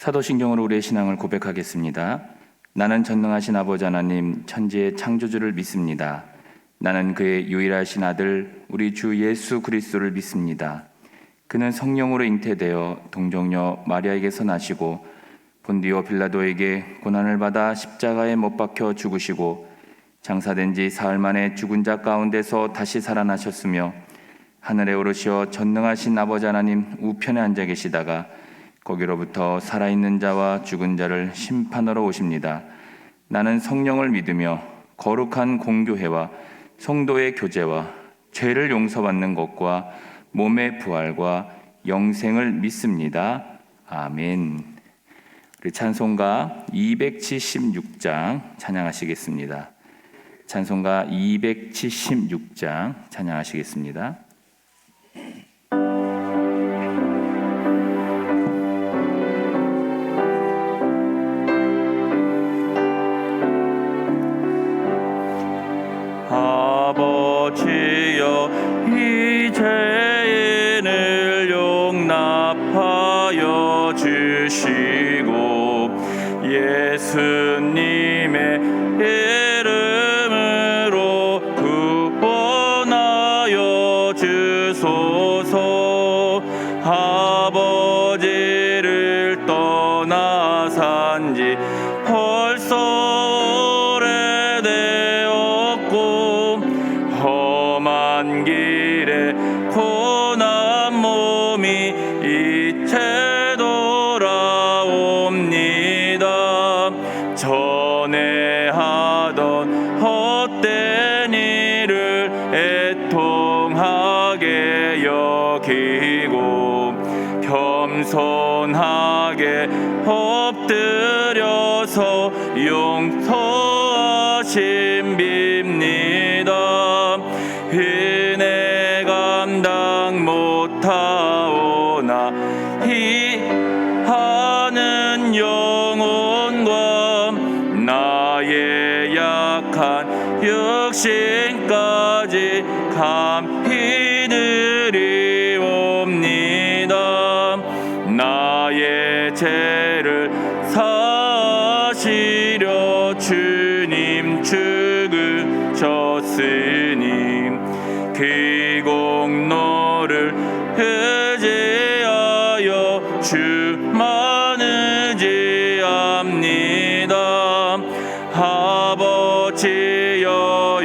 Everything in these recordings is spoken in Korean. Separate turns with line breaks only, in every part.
사도신경으로 우리의 신앙을 고백하겠습니다. 나는 전능하신 아버지 하나님 천지의 창조주를 믿습니다. 나는 그의 유일하신 아들 우리 주 예수 그리스도를 믿습니다. 그는 성령으로 잉태되어 동정녀 마리아에게서 나시고 본디오 빌라도에게 고난을 받아 십자가에 못 박혀 죽으시고 장사된 지 사흘 만에 죽은 자 가운데서 다시 살아나셨으며 하늘에 오르시어 전능하신 아버지 하나님 우편에 앉아 계시다가 거기로부터 살아있는 자와 죽은 자를 심판하러 오십니다. 나는 성령을 믿으며 거룩한 공교회와 성도의 교제와 죄를 용서받는 것과 몸의 부활과 영생을 믿습니다. 아멘. 우리 찬송가 276장 찬양하시겠습니다. 찬송가 276장 찬양하시겠습니다.
아버지여 이 죄인을 용납하여 주시고 예수님의 이름으로 구원하여 주소서. 아버지를 떠나 산지 벌써 오래되었고 험한 길에 고난 몸이 이제 돌아옵니다. 전에 하던 헛된 일을 애통하게 여기고 겸손하게 엎드려서 용서하심 빕니다. 은혜 감당 못하오나 이 하는 영혼과 나의 약한 육신까지 감히 드리옵니다. 나의 죄를 사하시려 주님 죽으셨으니 그 공로를 의지하여 주만 의지합니다. 아버지여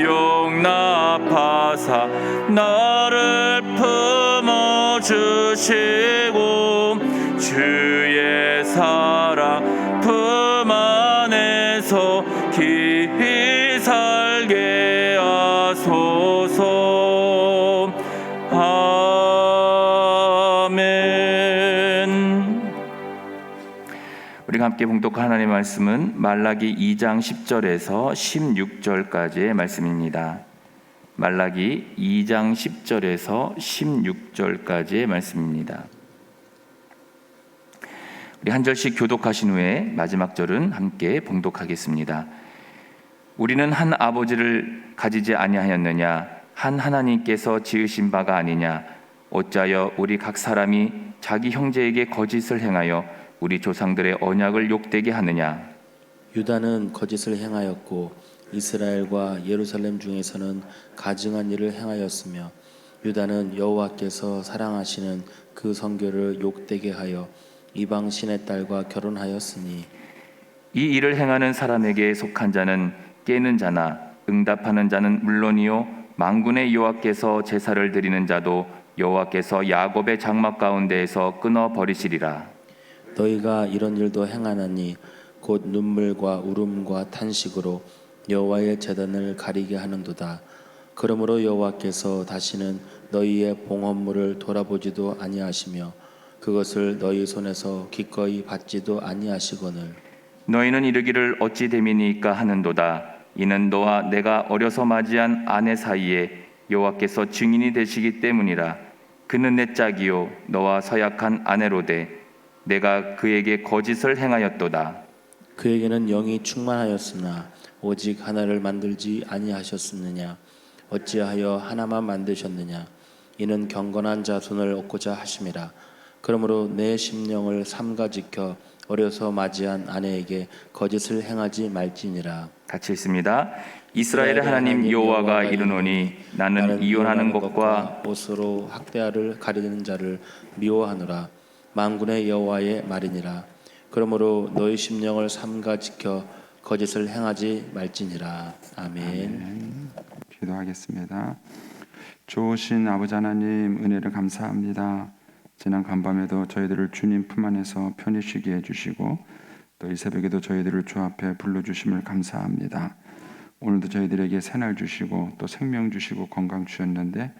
용납하사 나를 품어주시고 주의 사랑 품 안에서 깊이 살게 하소서. 아멘.
우리가 함께 봉독할 하나님의 말씀은 말라기 2장 10절에서 16절까지의 말씀입니다. 말라기 2장 10절에서 16절까지의 말씀입니다. 우리 한 절씩 교독하신 후에 마지막 절은 함께 봉독하겠습니다. 우리는 한 아버지를 가지지 아니하였느냐? 한 하나님께서 지으신 바가 아니냐? 어찌하여 우리 각 사람이 자기 형제에게 거짓을 행하여 우리 조상들의 언약을 욕되게 하느냐?
유다는 거짓을 행하였고 이스라엘과 예루살렘 중에서는 가증한 일을 행하였으며 유다는 여호와께서 사랑하시는 그 성교를 욕되게 하여 이방 신의 딸과 결혼하였으니
이 일을 행하는 사람에게 속한 자는 깨는 자나 응답하는 자는 물론이요 만군의 여호와께서 제사를 드리는 자도 여호와께서 야곱의 장막 가운데에서 끊어 버리시리라.
너희가 이런 일도 행하나니 곧 눈물과 울음과 탄식으로 여호와의 제단을 가리게 하는도다. 그러므로 여호와께서 다시는 너희의 봉헌물을 돌아보지도 아니하시며 그것을 너희 손에서 기꺼이 받지도 아니하시거늘
너희는 이르기를 어찌 됨이니까 하는도다. 이는 너와 내가 어려서 맞이한 아내 사이에 여호와께서 증인이 되시기 때문이라. 그는 내 짝이요 너와 서약한 아내로되 내가 그에게 거짓을 행하였도다.
그에게는 영이 충만하였으나 오직 하나를 만들지 아니하셨느냐? 어찌하여 하나만 만드셨느냐? 이는 경건한 자손을 얻고자 하심이라. 그러므로 내 심령을 삼가 지켜 어려서 맞이한 아내에게 거짓을 행하지 말지니라.
같이 있습니다. 이스라엘의 하나님 여호와가 이르노니 나는 이혼하는 것과
옷으로 학대하를 가리는 자를 미워하노라. 만군의 여호와의 말이니라. 그러므로 너희 심령을 삼가 지켜 거짓을 행하지 말지니라. 아멘.
기도하겠습니다. 좋으신 아버지 하나님, 은혜를 감사합니다. 지난 간밤에도 저희들을 주님 품 안에서 편히 쉬게 해주시고 또 이 새벽에도 저희들을 주 앞에 불러주심을 감사합니다. 오늘도 저희들에게 새날 주시고 또 생명 주시고 건강 주셨는데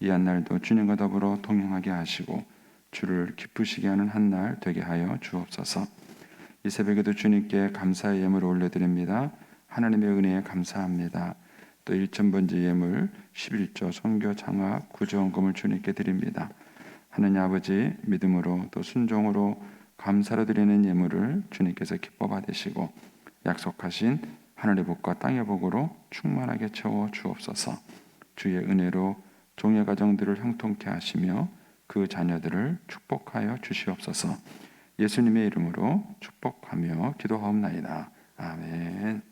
이 한 날도 주님과 더불어 동행하게 하시고 주를 기쁘시게 하는 한 날 되게 하여 주옵소서. 이 새벽에도 주님께 감사의 예물을 올려드립니다. 하나님의 은혜에 감사합니다. 또 1,000번째 예물 11조 선교 장학 구조원금을 주님께 드립니다. 하나님 아버지, 믿음으로 또 순종으로 감사로 드리는 예물을 주님께서 기뻐 받으시고 약속하신 하늘의 복과 땅의 복으로 충만하게 채워 주옵소서. 주의 은혜로 종의 가정들을 형통케 하시며 그 자녀들을 축복하여 주시옵소서. 예수님의 이름으로 축복하며 기도하옵나이다. 아멘.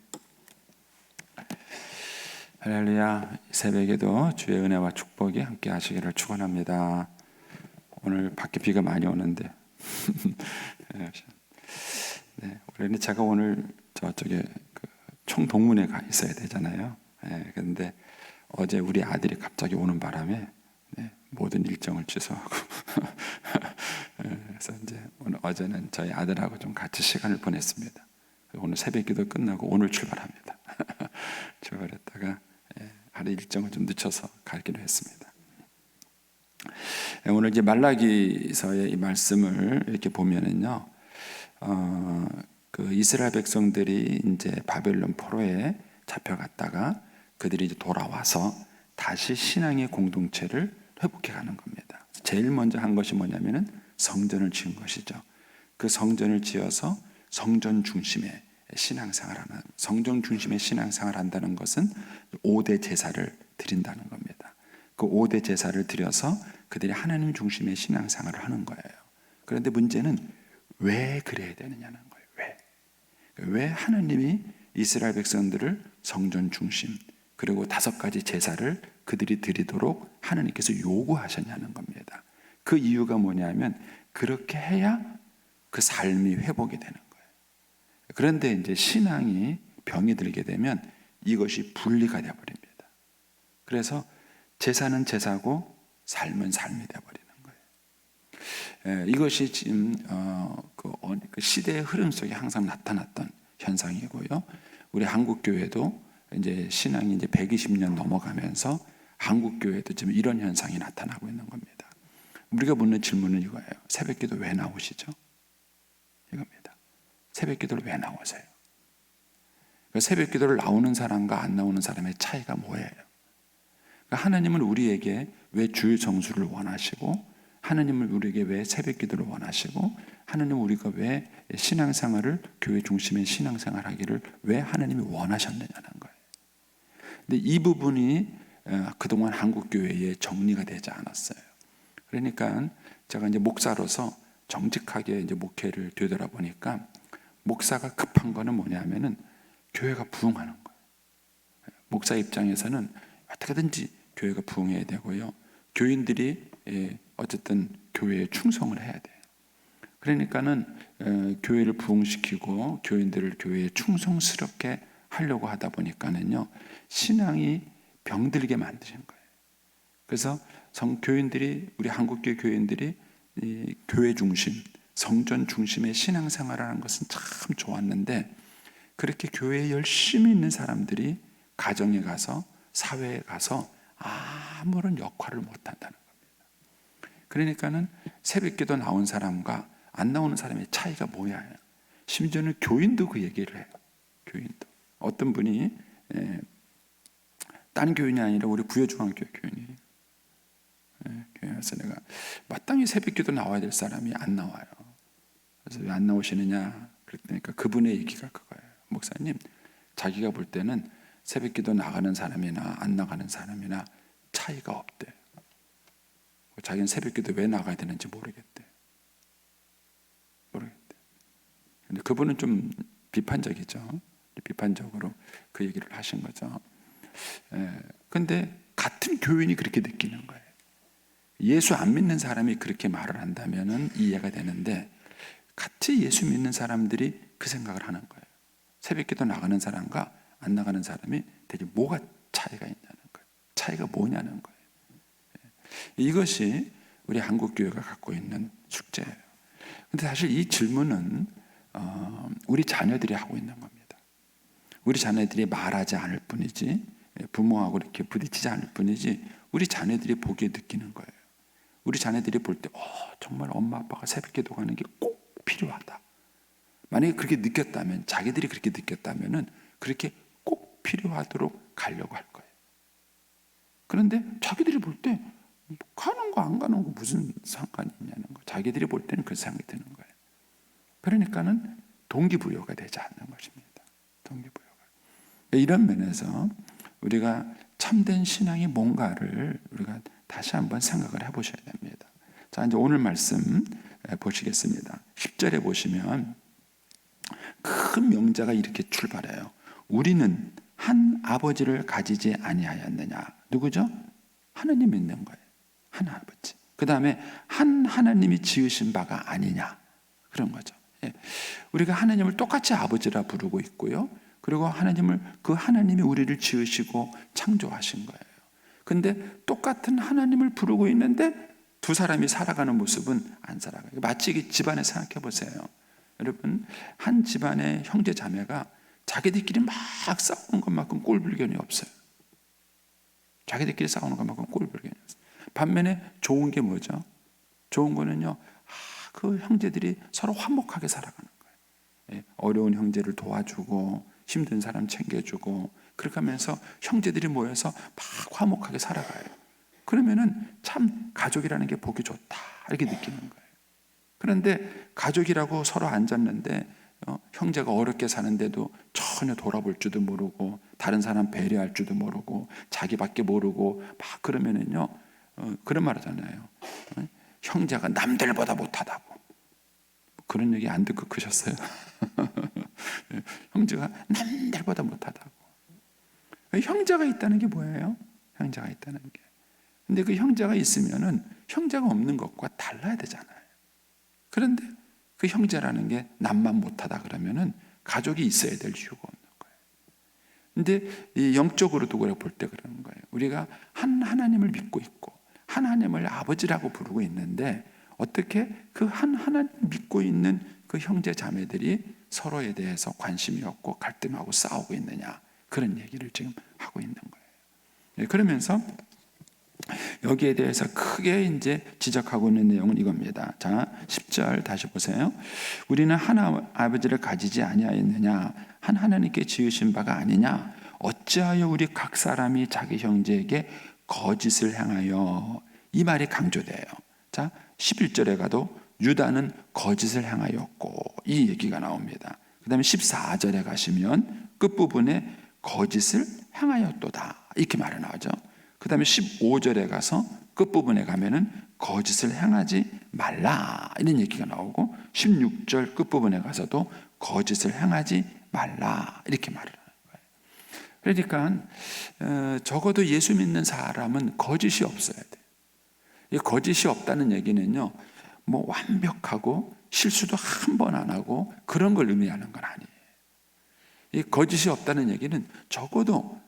할렐루야. 새벽에도 주의 은혜와 축복이 함께 하시기를 축원합니다. 오늘 밖에 비가 많이 오는데 네, 원래는 제가 오늘 저쪽에 총동문회 가 있어야 되잖아요. 네, 그런데 어제 우리 아들이 갑자기 오는 바람에 모든 일정을 취소하고 그래서 이제 어제는 저희 아들하고 좀 같이 시간을 보냈습니다. 오늘 새벽기도 끝나고 오늘 출발합니다. 출발했다가 하루 일정을 좀 늦춰서 가기로 했습니다. 오늘 이제 말라기서의 이 말씀을 이렇게 보면은요, 그 이스라엘 백성들이 이제 바벨론 포로에 잡혀갔다가 그들이 이제 돌아와서 다시 신앙의 공동체를 회복해 가는 겁니다. 제일 먼저 한 것이 뭐냐면은 성전을 지은 것이죠. 그 성전을 지어서 성전 중심의 신앙생활하는, 성전 중심의 신앙생활을 한다는 것은 5대 제사를 드린다는 겁니다. 그 5대 제사를 드려서 그들이 하나님 중심의 신앙생활을 하는 거예요. 그런데 문제는 왜 그래야 되느냐는 거예요. 왜 하나님이 이스라엘 백성들을 성전 중심 그리고 5가지 제사를 그들이 드리도록 하나님께서 요구하셨냐는 겁니다. 그 이유가 뭐냐면 그렇게 해야 그 삶이 회복이 되는 거예요. 그런데 이제 신앙이 병이 들게 되면 이것이 분리가 되어버립니다. 그래서 제사는 제사고 삶은 삶이 되어버리는 거예요. 이것이 지금 그 시대의 흐름 속에 항상 나타났던 현상이고요. 우리 한국 교회도 이제 신앙이 이제 120년 넘어가면서 한국 교회도 지금 이런 현상이 나타나고 있는 겁니다. 우리가 묻는 질문은 이거예요. 새벽기도 왜 나오시죠? 이겁니다. 새벽기도를 왜 나오세요? 새벽기도를 나오는 사람과 안 나오는 사람의 차이가 뭐예요? 하나님은 우리에게 왜 주일 정수를 원하시고, 하나님은 우리에게 왜 새벽기도를 원하시고, 하나님은 우리가 왜 신앙생활을 교회 중심의 신앙생활하기를 왜 하나님이 원하셨느냐는 거예요. 근데 이 부분이 그동안 한국 교회에 정리가 되지 않았어요. 그러니까 제가 이제 목사로서 정직하게 이제 목회를 되돌아보니까 목사가 급한 거는 뭐냐면은 교회가 부흥하는 거예요. 목사 입장에서는 어떻게든지 교회가 부흥해야 되고요. 교인들이 어쨌든 교회에 충성을 해야 돼요. 그러니까는 교회를 부흥시키고 교인들을 교회에 충성스럽게 하려고 하다 보니까는요, 신앙이 병들게 만드신 거예요. 그래서 교인들이, 우리 한국교회 교인들이 이 교회 중심, 성전 중심의 신앙생활하는 것은 참 좋았는데, 그렇게 교회에 열심히 있는 사람들이 가정에 가서, 사회에 가서 아무런 역할을 못한다는 겁니다. 그러니까는 새벽기도 나온 사람과 안 나오는 사람의 차이가 뭐야? 심지어는 교인도 그 얘기를 해요. 교인도. 어떤 분이 딴 교인이 아니라 우리 부여중앙교회 교인이에요. 그래서 내가 마땅히 새벽기도 나와야 될 사람이 안 나와요. 그래서 왜 안 나오시느냐 그랬더니까 그분의 얘기가 그거예요. 목사님, 자기가 볼 때는 새벽기도 나가는 사람이나 안 나가는 사람이나 차이가 없대. 자기는 새벽기도 왜 나가야 되는지 모르겠대. 그분은 좀 비판적이죠. 비판적으로 그 얘기를 하신 거죠. 근데 같은 교인이 그렇게 느끼는 거예요. 예수 안 믿는 사람이 그렇게 말을 한다면 이해가 되는데, 같이 예수 믿는 사람들이 그 생각을 하는 거예요. 새벽기도 나가는 사람과 안 나가는 사람이 대체 뭐가 차이가 있냐는 거예요. 차이가 뭐냐는 거예요. 이것이 우리 한국 교회가 갖고 있는 숙제예요. 근데 사실 이 질문은 우리 자녀들이 하고 있는 겁니다. 우리 자녀들이 말하지 않을 뿐이지, 부모하고 이렇게 부딪히지 않을 뿐이지, 우리 자녀들이 보기에 느끼는 거예요. 우리 자녀들이 볼 때 정말 엄마 아빠가 새벽기도 가는 게 꼭 필요하다. 만약에 그렇게 느꼈다면, 자기들이 그렇게 느꼈다면 그렇게 꼭 필요하도록 가려고 할 거예요. 그런데 자기들이 볼 때 가는 거 안 가는 거 무슨 상관이 있냐는 거, 자기들이 볼 때는 그 생각이 드는 거예요. 그러니까는 동기부여가 되지 않는 것입니다. 동기부여가. 이런 면에서 우리가 참된 신앙이 뭔가를 우리가 다시 한번 생각을 해보셔야 됩니다. 자, 이제 오늘 말씀 보시겠습니다. 10절에 보시면 큰 명자가 이렇게 출발해요. 우리는 한 아버지를 가지지 아니하였느냐. 누구죠? 하나님 믿는 거예요. 한 아버지. 그 다음에 한 하나님이 지으신 바가 아니냐. 그런 거죠. 우리가 하나님을 똑같이 아버지라 부르고 있고요. 그리고 그 하나님이 우리를 지으시고 창조하신 거예요. 근데 똑같은 하나님을 부르고 있는데 두 사람이 살아가는 모습은 안 살아가요. 마치 이게 집안에 생각해 보세요. 여러분, 한 집안의 형제 자매가 자기들끼리 막 싸우는 것만큼 꼴불견이 없어요. 자기들끼리 싸우는 것만큼 꼴불견이 없어요. 반면에 좋은 게 뭐죠? 좋은 거는요, 그 형제들이 서로 화목하게 살아가는 거예요. 어려운 형제를 도와주고 힘든 사람 챙겨주고, 그렇게 하면서 형제들이 모여서 막 화목하게 살아가요. 그러면은 참 가족이라는 게 보기 좋다 이렇게 느끼는 거예요. 그런데 가족이라고 서로 앉았는데 형제가 어렵게 사는데도 전혀 돌아볼 줄도 모르고, 다른 사람 배려할 줄도 모르고, 자기밖에 모르고 막 그러면은요, 그런 말 하잖아요. 형제가 남들보다 못하다고. 그런 얘기 안 듣고 크셨어요? 형제가 남들보다 못하다고. 형제가 있다는 게 뭐예요? 형제가 있다는 게. 근데 그 형제가 있으면은 형제가 없는 것과 달라야 되잖아요. 그런데 그 형제라는 게 남만 못하다 그러면은 가족이 있어야 될 이유가 없는 거예요. 근데 이 영적으로도 그래 볼 때 그러는 거예요. 우리가 한 하나님을 믿고 있고 하나님을 아버지라고 부르고 있는데, 어떻게 그 한 하나님 믿고 있는 그 형제 자매들이 서로에 대해서 관심이 없고 갈등하고 싸우고 있느냐, 그런 얘기를 지금 하고 있는 거예요. 그러면서 여기에 대해서 크게 이제 지적하고 있는 내용은 이겁니다. 자, 10절 다시 보세요. 우리는 한 아버지를 가지지 아니하였느냐, 한 하나님께 지으신 바가 아니냐, 어찌하여 우리 각 사람이 자기 형제에게 거짓을 행하여. 이 말이 강조돼요. 자, 11절에 가도 유다는 거짓을 행하였고, 이 얘기가 나옵니다. 그 다음에 14절에 가시면 끝부분에 거짓을 행하였도다 이렇게 말이 나오죠. 그 다음에 15절에 가서 끝부분에 가면은 거짓을 행하지 말라 이런 얘기가 나오고, 16절 끝부분에 가서도 거짓을 행하지 말라 이렇게 말을 하는 거예요. 그러니까 적어도 예수 믿는 사람은 거짓이 없어야 돼요. 이 거짓이 없다는 얘기는요, 뭐 완벽하고 실수도 한 번 안 하고 그런 걸 의미하는 건 아니에요. 이 거짓이 없다는 얘기는 적어도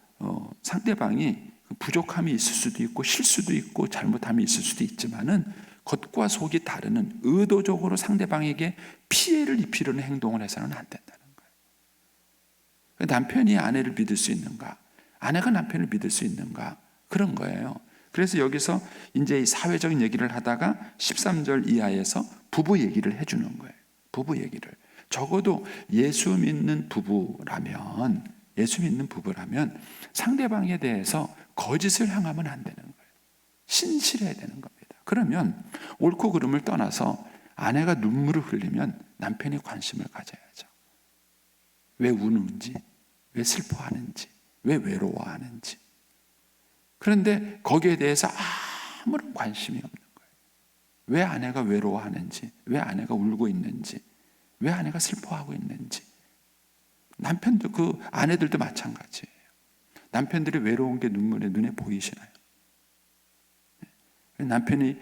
상대방이 부족함이 있을 수도 있고 실수도 있고 잘못함이 있을 수도 있지만은 겉과 속이 다르는, 의도적으로 상대방에게 피해를 입히려는 행동을 해서는 안 된다는 거예요. 남편이 아내를 믿을 수 있는가, 아내가 남편을 믿을 수 있는가, 그런 거예요. 그래서 여기서 이제 이 사회적인 얘기를 하다가 13절 이하에서 부부 얘기를 해주는 거예요. 부부 얘기를. 적어도 예수 믿는 부부라면 상대방에 대해서 거짓을 행하면 안 되는 거예요. 신실해야 되는 겁니다. 그러면 옳고 그름을 떠나서 아내가 눈물을 흘리면 남편이 관심을 가져야죠. 왜 우는지, 왜 슬퍼하는지, 왜 외로워하는지. 그런데 거기에 대해서 아무런 관심이 없는 거예요. 왜 아내가 외로워하는지, 왜 아내가 울고 있는지, 왜 아내가 슬퍼하고 있는지. 남편도 그 아내들도 마찬가지예요. 남편들이 외로운 게 눈에 보이시나요? 남편들이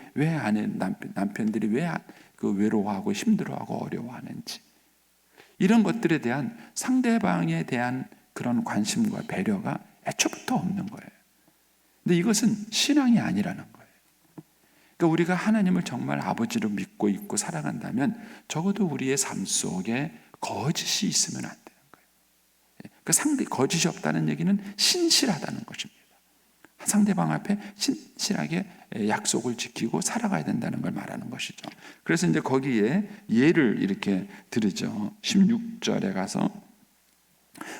왜 그 외로워하고 힘들어하고 어려워하는지, 이런 것들에 대한 상대방에 대한 그런 관심과 배려가 애초부터 없는 거예요. 근데 이것은 신앙이 아니라는 거예요. 그러니까 우리가 하나님을 정말 아버지로 믿고 있고 사랑한다면 적어도 우리의 삶 속에 거짓이 있으면 안 되는 거예요. 그러니까 거짓이 없다는 얘기는 신실하다는 것입니다. 상대방 앞에 신실하게 약속을 지키고 살아가야 된다는 걸 말하는 것이죠. 그래서 이제 거기에 예를 이렇게 들으죠. 16절에 가서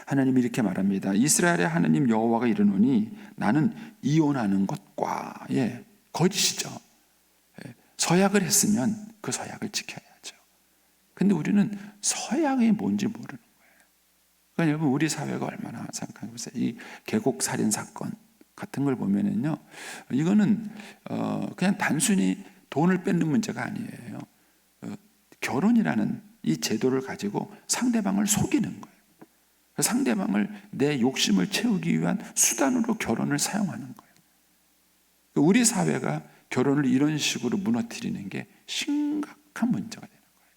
하나님이 이렇게 말합니다. 이스라엘의 하나님 여호와가 이르노니 나는 이혼하는 것과, 거짓이죠. 서약을 했으면 그 서약을 지켜야죠. 근데 우리는 서약이 뭔지 모르는 거예요. 그러니까 여러분, 우리 사회가 얼마나 생각해 보세요. 이 계곡 살인 사건 같은 걸 보면은요, 이거는 그냥 단순히 돈을 뺏는 문제가 아니에요. 결혼이라는 이 제도를 가지고 상대방을 속이는 거예요. 상대방을 내 욕심을 채우기 위한 수단으로 결혼을 사용하는 거예요. 우리 사회가 결혼을 이런 식으로 무너뜨리는 게 심각한 문제가 되는 거예요.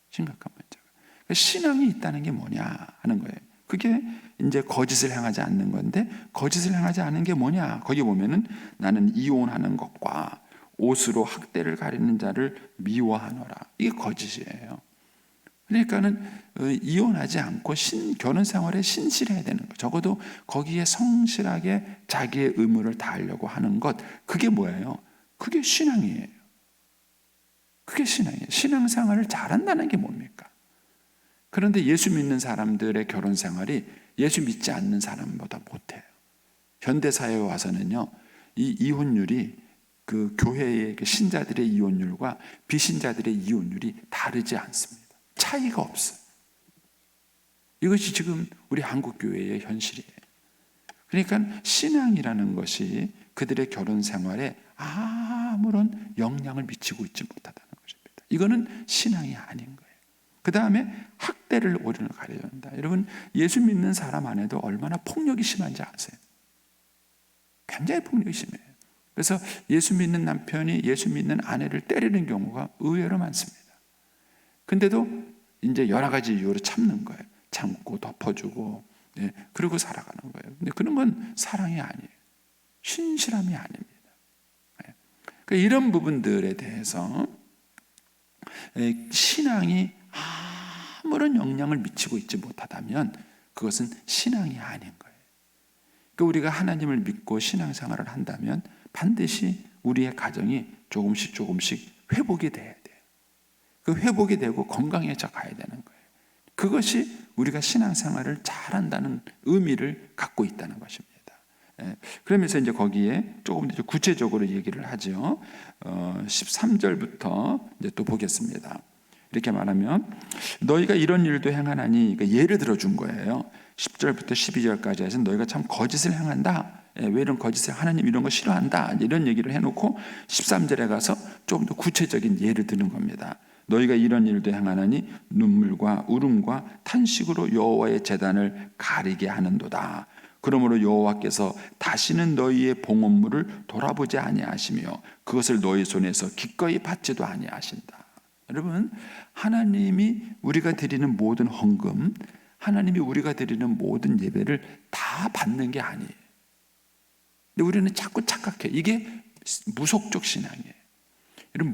심각한 문제가. 신앙이 있다는 게 뭐냐 하는 거예요. 그게 이제 거짓을 행하지 않는 건데, 거짓을 행하지 않는 게 뭐냐? 거기 보면은 나는 이혼하는 것과 옷으로 학대를 가리는 자를 미워하노라. 이게 거짓이에요. 그러니까는 이혼하지 않고 결혼 생활에 신실해야 되는 거예요. 적어도 거기에 성실하게 자기의 의무를 다하려고 하는 것, 그게 뭐예요? 그게 신앙이에요. 그게 신앙이에요. 신앙생활을 잘한다는 게 뭡니까? 그런데 예수 믿는 사람들의 결혼 생활이 예수 믿지 않는 사람보다 못해요. 현대사회에 와서는요, 이 이혼율이 그 교회의 신자들의 이혼율과 비신자들의 이혼율이 다르지 않습니다. 차이가 없어요. 이것이 지금 우리 한국교회의 현실이에요. 그러니까 신앙이라는 것이 그들의 결혼 생활에 아무런 영향을 미치고 있지 못하다는 것입니다. 이거는 신앙이 아닌 거예요. 그 다음에 학대를 오류를 가려야 한다. 여러분, 예수 믿는 사람 안에도 얼마나 폭력이 심한지 아세요? 굉장히 폭력이 심해요. 그래서 예수 믿는 남편이 예수 믿는 아내를 때리는 경우가 의외로 많습니다. 근데도 이제 여러 가지 이유로 참는 거예요. 참고 덮어주고, 그러고 살아가는 거예요. 근데 그런 건 사랑이 아니에요. 신실함이 아닙니다. 그러니까 이런 부분들에 대해서 신앙이 아무런 영향을 미치고 있지 못하다면 그것은 신앙이 아닌 거예요. 그러니까 우리가 하나님을 믿고 신앙생활을 한다면 반드시 우리의 가정이 조금씩 회복이 돼야 돼요. 그 회복이 되고 건강해져 가야 되는 거예요. 그것이 우리가 신앙생활을 잘한다는 의미를 갖고 있다는 것입니다. 그러면서 이제 거기에 조금 더 구체적으로 얘기를 하죠. 13절부터 이제 또 보겠습니다. 이렇게 말하면 너희가 이런 일도 행하나니, 그러니까 예를 들어준 거예요. 10절부터 12절까지 해서 너희가 참 거짓을 행한다. 왜 이런 거짓을, 하나님 이런 거 싫어한다, 이런 얘기를 해놓고 13절에 가서 조금 더 구체적인 예를 드는 겁니다. 너희가 이런 일도 행하나니 눈물과 울음과 탄식으로 여호와의 제단을 가리게 하는도다. 그러므로 여호와께서 다시는 너희의 봉헌물을 돌아보지 아니하시며 그것을 너희 손에서 기꺼이 받지도 아니하신다. 여러분, 하나님이 우리가 드리는 모든 헌금, 하나님이 우리가 드리는 모든 예배를 다 받는 게 아니에요. 근데 우리는 자꾸 착각해. 이게 무속적 신앙이에요. 여러분,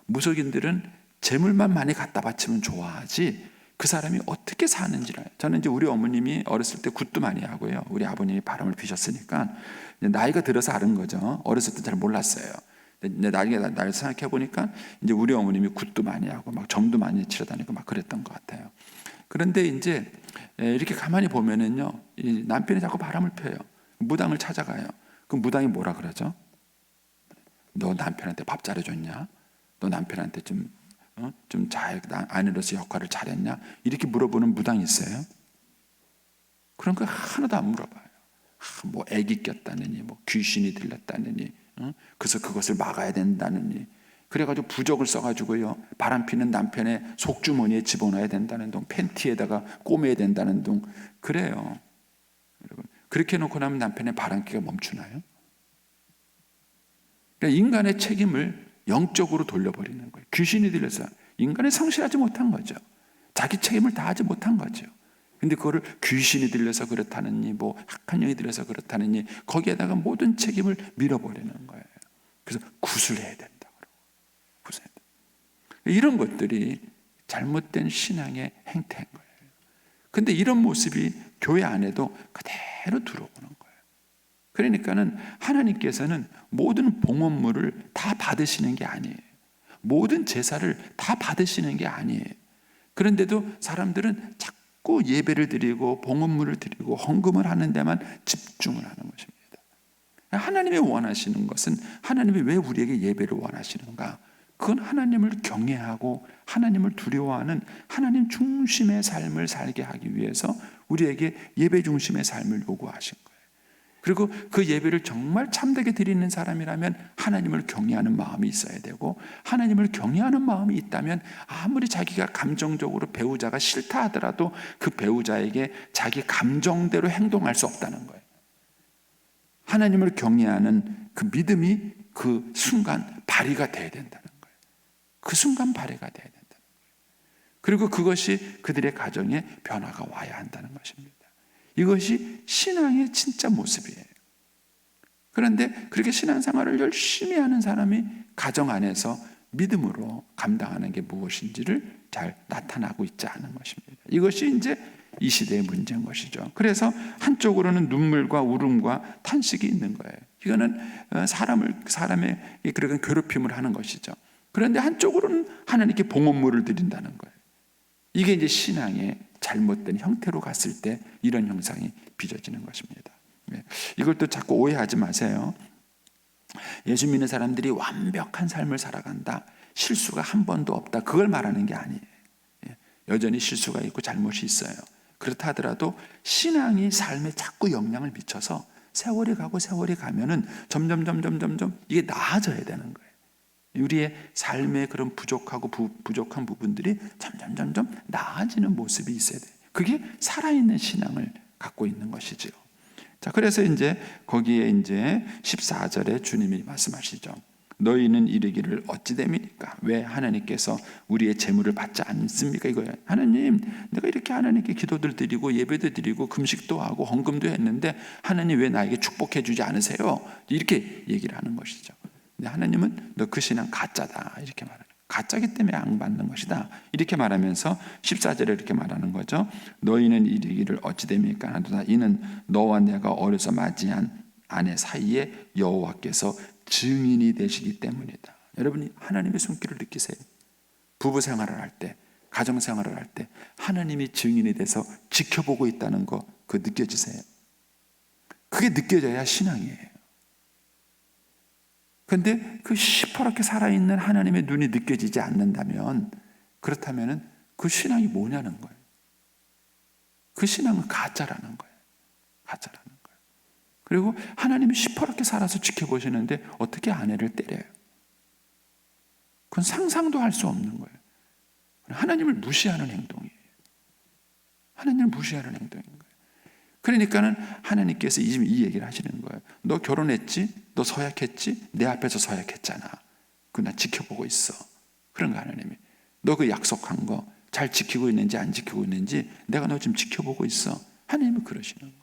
무속인들은 재물만 많이 갖다 바치면 좋아하지 그 사람이 어떻게 사는지를. 저는 이제 우리 어머님이 어렸을 때 굿도 많이 하고요. 우리 아버님이 바람을 피셨으니까 나이가 들어서 아는 거죠. 어렸을 때 잘 몰랐어요. 근데 나중에 날 생각해 보니까 이제 우리 어머님이 굿도 많이 하고 막 점도 많이 치러 다니고 막 그랬던 것 같아요. 그런데 이제 이렇게 가만히 보면은요, 이 남편이 자꾸 바람을 펴요. 무당을 찾아가요. 그 무당이 뭐라 그러죠? 너 남편한테 밥 잘해줬냐? 너 남편한테 좀 잘 아내로서 역할을 잘했냐? 이렇게 물어보는 무당이 있어요? 그런 거 하나도 안 물어봐요. 뭐 애기 꼈다느니, 뭐 귀신이 들렸다느니, 그래서 그것을 막아야 된다느니, 그래가지고 부적을 써가지고요, 바람피는 남편의 속주머니에 집어넣어야 된다는 둥, 팬티에다가 꼬매야 된다는 둥, 그래요. 여러분, 그렇게 해놓고 나면 남편의 바람기가 멈추나요? 그러니까 인간의 책임을 영적으로 돌려버리는 거예요. 귀신이 들려서 인간이 성실하지 못한 거죠. 자기 책임을 다하지 못한 거죠. 근데 그거를 귀신이 들려서 그렇다느니, 뭐 악한 영이 들려서 그렇다느니, 거기에다가 모든 책임을 밀어버리는 거예요. 그래서 구술해야 된다. 이런 것들이 잘못된 신앙의 행태인 거예요. 근데 이런 모습이 교회 안에도 그대로 들어오는 거예요. 그러니까는 하나님께서는 모든 봉헌물을 다 받으시는 게 아니에요. 모든 제사를 다 받으시는 게 아니에요. 그런데도 사람들은 자꾸 예배를 드리고 봉헌물을 드리고 헌금을 하는 데만 집중을 하는 것입니다. 하나님이 원하시는 것은, 하나님이 왜 우리에게 예배를 원하시는가? 그건 하나님을 경외하고 하나님을 두려워하는 하나님 중심의 삶을 살게 하기 위해서 우리에게 예배 중심의 삶을 요구하신 거예요. 그리고 그 예배를 정말 참되게 드리는 사람이라면 하나님을 경외하는 마음이 있어야 되고, 하나님을 경외하는 마음이 있다면 아무리 자기가 감정적으로 배우자가 싫다 하더라도 그 배우자에게 자기 감정대로 행동할 수 없다는 거예요. 하나님을 경외하는 그 믿음이 그 순간 발휘가 돼야 된다는 거예요. 그 순간 발휘가 돼야 된다는 거예요. 그리고 그것이 그들의 가정에 변화가 와야 한다는 것입니다. 이것이 신앙의 진짜 모습이에요. 그런데 그렇게 신앙생활을 열심히 하는 사람이 가정 안에서 믿음으로 감당하는 게 무엇인지를 잘 나타나고 있지 않은 것입니다. 이것이 이제 이 시대의 문제인 것이죠. 그래서 한쪽으로는 눈물과 울음과 탄식이 있는 거예요. 이거는 사람의 그런 괴롭힘을 하는 것이죠. 그런데 한쪽으로는 하나님께 봉헌물을 드린다는 거예요. 이게 이제 신앙의 잘못된 형태로 갔을 때 이런 형상이 빚어지는 것입니다. 이걸 또 자꾸 오해하지 마세요. 예수 믿는 사람들이 완벽한 삶을 살아간다, 실수가 한 번도 없다, 그걸 말하는 게 아니에요. 여전히 실수가 있고 잘못이 있어요. 그렇다 하더라도 신앙이 삶에 자꾸 영향을 미쳐서 세월이 가고 세월이 가면은 점점 이게 나아져야 되는 거예요. 우리의 삶의 그런 부족한 부분들이 점점 나아지는 모습이 있어야 돼요. 그게 살아있는 신앙을 갖고 있는 것이지요. 자, 그래서 이제 거기에 이제 14절에 주님이 말씀하시죠. 너희는 이르기를 어찌 됨이니까? 왜 하나님께서 우리의 재물을 받지 않습니까? 이거예요. 하나님, 내가 이렇게 하나님께 기도들 드리고 예배도 드리고 금식도 하고 헌금도 했는데 하나님 왜 나에게 축복해 주지 않으세요? 이렇게 얘기를 하는 것이죠. 근데 하나님은 너 그 신앙 가짜다, 이렇게 말하는 거예요. 가짜기 때문에 안 받는 것이다, 이렇게 말하면서 14절에 이렇게 말하는 거죠. 너희는 이르기를 어찌 됩니까? 하도다 이는 너와 내가 어려서 맞이한 아내 사이에 여호와께서 증인이 되시기 때문이다. 여러분이 하나님의 손길을 느끼세요. 부부 생활을 할 때, 가정 생활을 할 때 하나님이 증인이 돼서 지켜보고 있다는 거, 그거 느껴지세요? 그게 느껴져야 신앙이에요. 그런데 그 시퍼렇게 살아있는 하나님의 눈이 느껴지지 않는다면, 그렇다면 그 신앙이 뭐냐는 거예요. 그 신앙은 가짜라는 거예요. 가짜라는 거예요. 그리고 하나님이 시퍼렇게 살아서 지켜보시는데 어떻게 아내를 때려요? 그건 상상도 할 수 없는 거예요. 하나님을 무시하는 행동이에요. 하나님을 무시하는 행동인 거예요. 그러니까는 하나님께서 이 얘기를 하시는 거예요. 너 결혼했지? 너 서약했지? 내 앞에서 서약했잖아. 그거 나 지켜보고 있어. 그런 거 하나님이. 너 그 약속한 거 잘 지키고 있는지 안 지키고 있는지 내가 너 지금 지켜보고 있어. 하나님은 그러시는 거예요.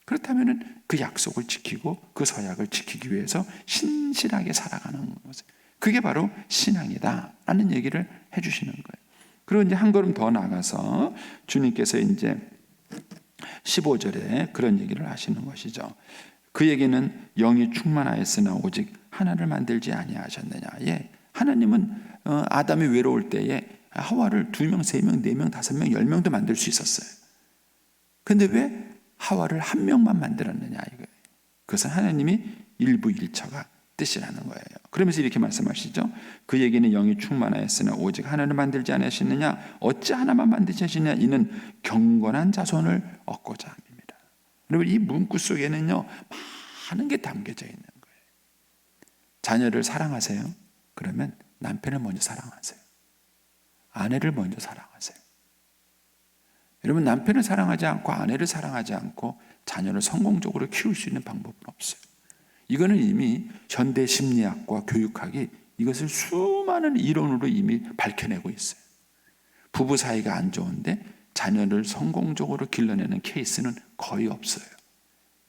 그렇다면 그 약속을 지키고 그 서약을 지키기 위해서 신실하게 살아가는 것을, 그게 바로 신앙이다라는 얘기를 해주시는 거예요. 그리고 이제 한 걸음 더 나가서 주님께서 이제 15절에 그런 얘기를 하시는 것이죠. 그에게는 영이 충만하였으나 오직 하나를 만들지 아니하셨느냐. 예, 하나님은 아담이 외로울 때에 하와를 2명, 3명, 4명, 5명, 10명도 만들 수 있었어요. 근데 왜 하와를 1명만 만들었느냐 이거예요. 그것은 하나님이 일부일처가 뜻이라는 거예요. 그러면서 이렇게 말씀하시죠. 그에게는 영이 충만하였으나 오직 하나를 만들지 않으시느냐. 어찌 하나만 만드시느냐. 이는 경건한 자손을 얻고자 합니다. 여러분, 이 문구 속에는요 많은 게 담겨져 있는 거예요. 자녀를 사랑하세요? 그러면 남편을 먼저 사랑하세요. 아내를 먼저 사랑하세요. 여러분, 남편을 사랑하지 않고 아내를 사랑하지 않고 자녀를 성공적으로 키울 수 있는 방법은 없어요. 이거는 이미 현대 심리학과 교육학이 이것을 수많은 이론으로 이미 밝혀내고 있어요. 부부 사이가 안 좋은데 자녀를 성공적으로 길러내는 케이스는 거의 없어요.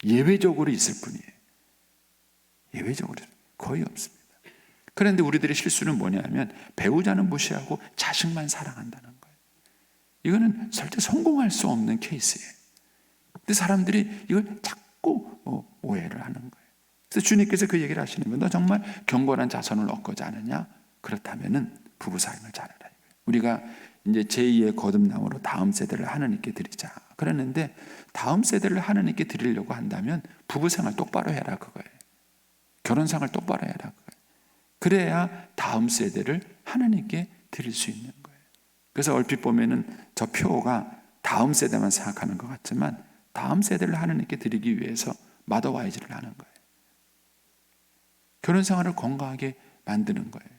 예외적으로 있을 뿐이에요. 예외적으로 거의 없습니다. 그런데 우리들의 실수는 뭐냐면 배우자는 무시하고 자식만 사랑한다는 거예요. 이거는 절대 성공할 수 없는 케이스예요. 근데 사람들이 이걸 자꾸 오해를 하는 거예요. 그래서 주님께서 그 얘기를 하시는 거예요. 너 정말 경건한 자손을 얻고자 하느냐? 그렇다면은 부부 사랑을 잘하라. 우리가 이제 제2의 거듭남으로 다음 세대를 하나님께 드리자. 그랬는데 다음 세대를 하나님께 드리려고 한다면 부부 생활 똑바로 해라 그거예요. 결혼 생활 똑바로 해라 그거예요. 그래야 다음 세대를 하나님께 드릴 수 있는 거예요. 그래서 얼핏 보면은 저 표가 다음 세대만 생각하는 것 같지만 다음 세대를 하나님께 드리기 위해서 마더와이즈를 하는 거예요. 결혼 생활을 건강하게 만드는 거예요.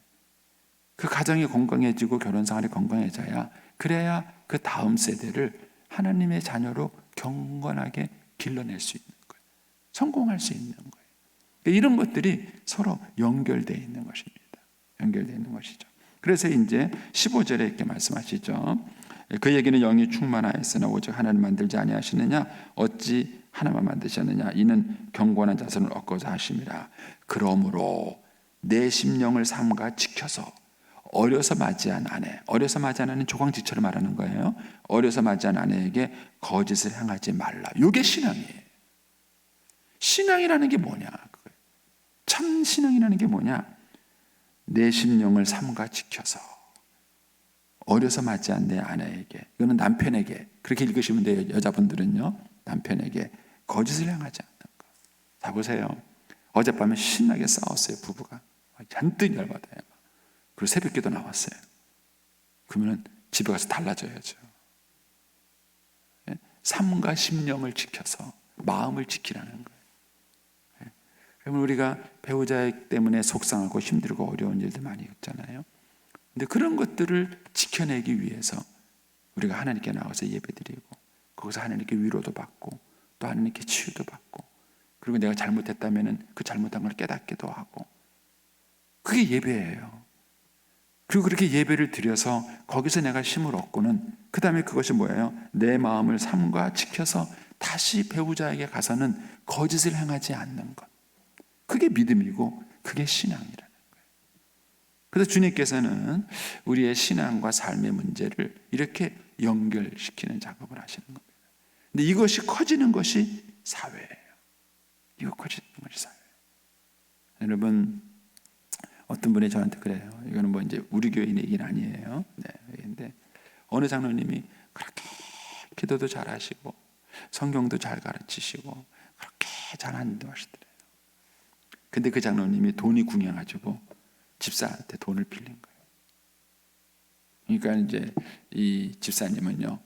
그 가정이 건강해지고 결혼 생활이 건강해져야 그래야 그 다음 세대를 하나님의 자녀로 경건하게 길러낼 수 있는 거예요. 성공할 수 있는 거예요. 이런 것들이 서로 연결되어 있는 것입니다. 연결되어 있는 것이죠. 그래서 이제 15절에 이렇게 말씀하시죠. 그 얘기는 영이 충만하였으나 오직 하나를 만들지 아니하시느냐? 어찌 하나만 만드셨느냐? 이는 경건한 자손을 얻고자 하심이라. 그러므로 내 심령을 삼가 지켜서 어려서 맞이한 아내, 어려서 맞이한 아내는 조광지처럼 말하는 거예요. 어려서 맞이한 아내에게 거짓을 행하지 말라. 이게 신앙이에요. 신앙이라는 게 뭐냐? 참 신앙이라는 게 뭐냐? 내 심령을 삼가 지켜서 어려서 맞이한 내 아내에게, 이거는 남편에게, 그렇게 읽으시면 돼요. 여자분들은요, 남편에게 거짓을 행하지 않는 거. 자 보세요. 어젯밤에 신나게 싸웠어요. 부부가 잔뜩 열받아요. 그리고 새벽기도 나왔어요. 그러면 집에 가서 달라져야죠. 삶과 심령을 지켜서 마음을 지키라는 거예요. 그러면 우리가 배우자 때문에 속상하고 힘들고 어려운 일들 많이 있잖아요. 근데 그런 것들을 지켜내기 위해서 우리가 하나님께 나와서 예배드리고 거기서 하나님께 위로도 받고 또 하나님께 치유도 받고 그리고 내가 잘못했다면 그 잘못한 걸 깨닫기도 하고 그게 예배예요. 그리고 그렇게 예배를 드려서 거기서 내가 힘을 얻고는 그 다음에 그것이 뭐예요? 내 마음을 삼가 지켜서 다시 배우자에게 가서는 거짓을 행하지 않는 것. 그게 믿음이고 그게 신앙이라는 거예요. 그래서 주님께서는 우리의 신앙과 삶의 문제를 이렇게 연결시키는 작업을 하시는 겁니다. 근데 이것이 커지는 것이 사회예요. 이거 커지는 것이 사회예요. 여러분, 어떤 분이 저한테 그래요. 이거는 뭐 이제 우리 교회 얘기는 아니에요. 네, 근데 어느 장로님이 그렇게 기도도 잘하시고 성경도 잘 가르치시고 그렇게 잘하는데 하시더래요. 근데 그 장로님이 돈이 궁해가지고 집사한테 돈을 빌린 거예요. 그러니까 이제 이 집사님은요,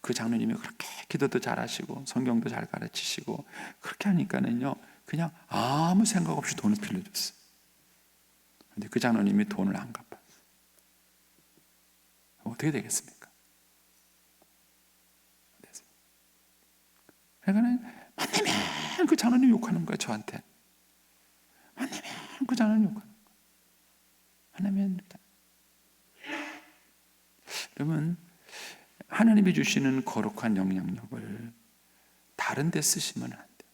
그 장로님이 그렇게 기도도 잘하시고 성경도 잘 가르치시고 그렇게 하니까는요, 그냥 아무 생각 없이 돈을 빌려줬어요. 근데 그 장로님이 돈을 안 갚았어요. 어떻게 되겠습니까? 그러니까 만나면 그 장로님 욕하는 거예요, 저한테. 만나면 그 장로님 욕하는 거예요. 만나면. 그러면 하나님이 주시는 거룩한 영향력을 다른 데 쓰시면 안 돼요.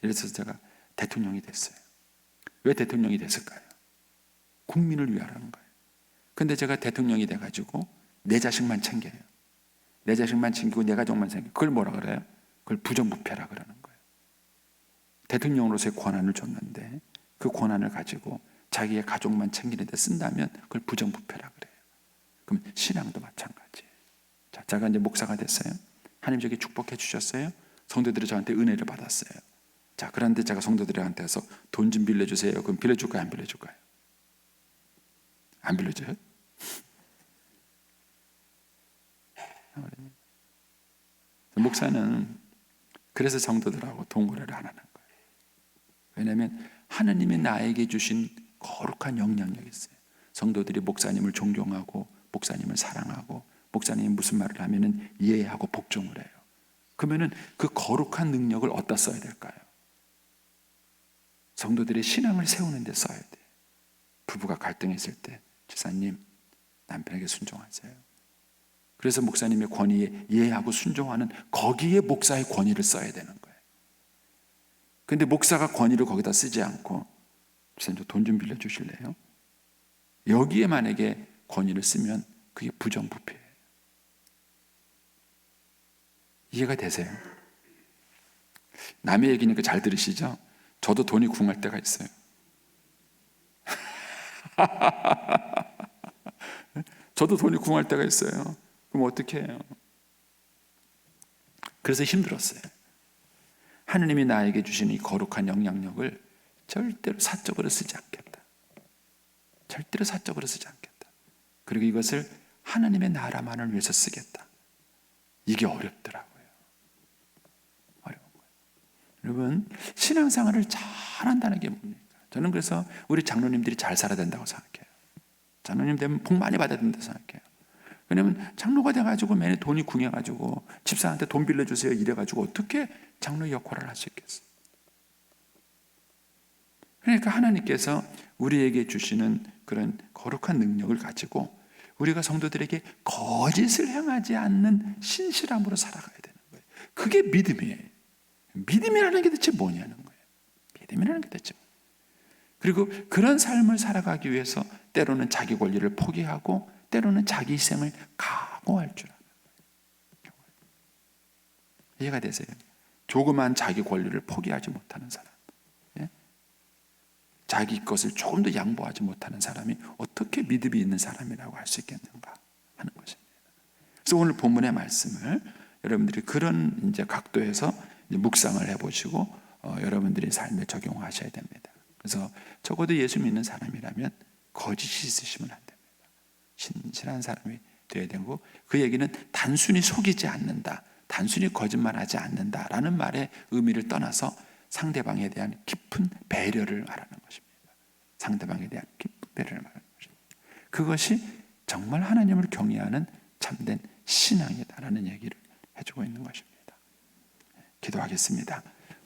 예를 들어서 제가 대통령이 됐어요. 왜 대통령이 됐을까요? 국민을 위하라는 거예요. 근데 제가 대통령이 돼가지고 내 자식만 챙겨요. 내 자식만 챙기고 내 가족만 챙겨요. 그걸 뭐라 그래요? 그걸 부정부패라 그러는 거예요. 대통령으로서의 권한을 줬는데 그 권한을 가지고 자기의 가족만 챙기는 데 쓴다면 그걸 부정부패라 그래요. 그럼 신앙도 마찬가지예요. 자, 제가 이제 목사가 됐어요. 하나님 저기 축복해 주셨어요. 성도들이 저한테 은혜를 받았어요. 자, 그런데 제가 성도들한테서 돈 좀 빌려주세요. 그럼 빌려줄까요? 안 빌려줄까요? 안 빌려줘요? 목사는 그래서 성도들하고 동거래를 안 하는 거예요. 왜냐하면 하나님이 나에게 주신 거룩한 영향력이 있어요. 성도들이 목사님을 존경하고 목사님을 사랑하고 목사님이 무슨 말을 하면은 이해하고 복종을 해요. 그러면은 그 거룩한 능력을 어디다 써야 될까요? 성도들의 신앙을 세우는 데 써야 돼. 부부가 갈등했을 때 지사님 남편에게 순종하세요. 그래서 목사님의 권위에 이해하고 순종하는 거기에 목사의 권위를 써야 되는 거예요. 근데 목사가 권위를 거기다 쓰지 않고 지사님 돈 좀 빌려주실래요? 여기에 만약에 권위를 쓰면 그게 부정부패예요. 이해가 되세요? 남의 얘기니까 잘 들으시죠? 저도 돈이 궁할 때가 있어요. 저도 돈이 궁할 때가 있어요. 그럼 어떻게 해요? 그래서 힘들었어요. 하느님이 나에게 주시는 이 거룩한 영향력을 절대로 사적으로 쓰지 않겠다. 절대로 사적으로 쓰지 않겠다. 그리고 이것을 하나님의 나라만을 위해서 쓰겠다. 이게 어렵더라고요. 어려운 거예요. 여러분, 신앙생활을 잘한다는 게 뭡니까? 저는 그래서 우리 장로님들이 잘 살아야 된다고 생각해요. 장로님 되면 복 많이 받아야 된다고 생각해요. 왜냐하면 장로가 돼가지고 매일 돈이 궁해가지고 집사한테 돈 빌려주세요 이래가지고 어떻게 장로 역할을 할 수 있겠어요? 그러니까 하나님께서 우리에게 주시는 그런 거룩한 능력을 가지고 우리가 성도들에게 거짓을 행하지 않는 신실함으로 살아가야 되는 거예요. 그게 믿음이에요. 믿음이라는 게 대체 뭐냐는 거예요. 믿음이라는 게 대체 뭐예요. 그리고 그런 삶을 살아가기 위해서 때로는 자기 권리를 포기하고 때로는 자기 희생을 각오할 줄 아는 거예요. 이해가 되세요? 조그만 자기 권리를 포기하지 못하는 사람, 자기 것을 조금 더 양보하지 못하는 사람이 어떻게 믿음이 있는 사람이라고 할 수 있겠는가 하는 것입니다. 그래서 오늘 본문의 말씀을 여러분들이 그런 이제 각도에서 이제 묵상을 해보시고 여러분들의 삶에 적용하셔야 됩니다. 그래서 적어도 예수 믿는 사람이라면 거짓이 있으시면 안 됩니다. 신실한 사람이 되어야 되고, 그 얘기는 단순히 속이지 않는다, 단순히 거짓말하지 않는다라는 말의 의미를 떠나서 상대방에 대한 깊은 배려를 말하는 것입니다. 상대방에 대한 깊은 배려를 말하는 것입니다. 그것이 정말 하나님을 경외하는 참된 신앙이다라는 얘기를 해주고 있는 것입니다. 기도하겠습니다.